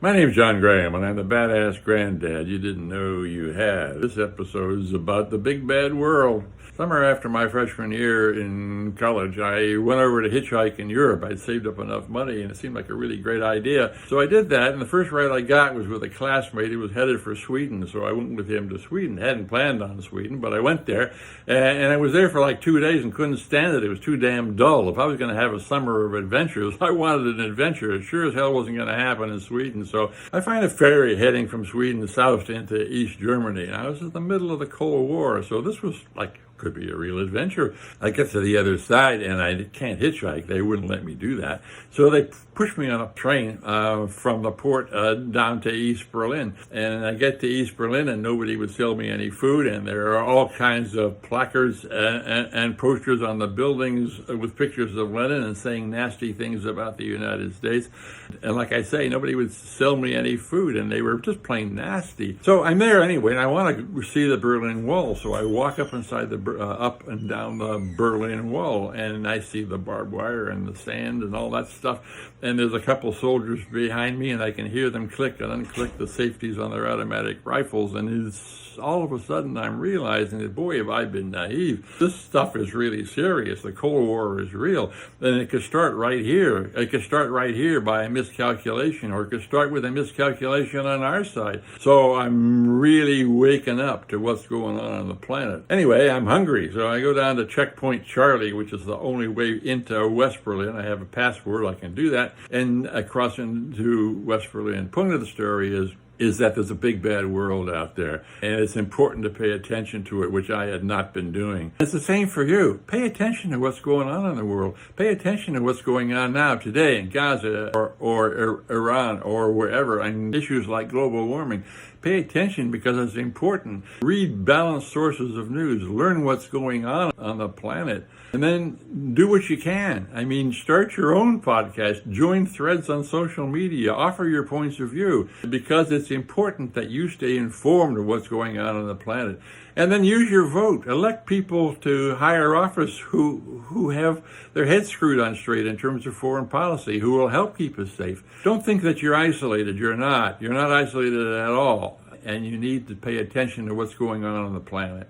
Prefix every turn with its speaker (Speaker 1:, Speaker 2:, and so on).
Speaker 1: My name's John Graham, and I'm the badass granddad you didn't know you had. This episode is about the big bad world. Summer after my freshman year in college, I went over to hitchhike in Europe. I'd saved up enough money, and it seemed like a really great idea. So I did that, and the first ride I got was with a classmate who was headed for Sweden. So I went with him to Sweden. I hadn't planned on Sweden, but I went there, and I was there for like 2 days and couldn't stand it. It was too damn dull. If I was going to have a summer of adventures, I wanted an adventure. It sure as hell wasn't going to happen in Sweden. So I find a ferry heading from Sweden south into East Germany. And I was in the middle of the Cold War, so this was like, could be a real adventure. I get to the other side and I can't hitchhike. They wouldn't let me do that. So they pushed me on a train from the port down to East Berlin. And I get to East Berlin and nobody would sell me any food. And there are all kinds of placards and posters on the buildings with pictures of Lenin and saying nasty things about the United States. And like I say, nobody would sell me any food and they were just plain nasty. So I'm there anyway and I want to see the Berlin Wall. So I walk up inside up and down the Berlin Wall, and I see the barbed wire and the sand and all that stuff. And there's a couple soldiers behind me, and I can hear them click and unclick the safeties on their automatic rifles. And all of a sudden, I'm realizing that, boy, have I been naive. This stuff is really serious. The Cold War is real. And it could start right here. It could start right here by a miscalculation, or it could start with a miscalculation on our side. So I'm really waking up to what's going on the planet. Anyway, I'm hungry, so I go down to Checkpoint Charlie, which is the only way into West Berlin. I have a passport, I can do that, and I cross into West Berlin. Point of the story is that there's a big bad world out there, and it's important to pay attention to it, which I had not been doing. It's the same for you. Pay attention to what's going on in the world. Pay attention to what's going on now, today, in Gaza or Iran or wherever, and issues like global warming. Pay attention because it's important. Read balanced sources of news. Learn what's going on the planet. And then do what you can. I mean, start your own podcast. Join threads on social media. Offer your points of view because it's important that you stay informed of what's going on the planet. And then use your vote. Elect people to higher office who have their heads screwed on straight in terms of foreign policy, who will help keep us safe. Don't think that you're isolated. You're not. You're not isolated at all. And you need to pay attention to what's going on the planet.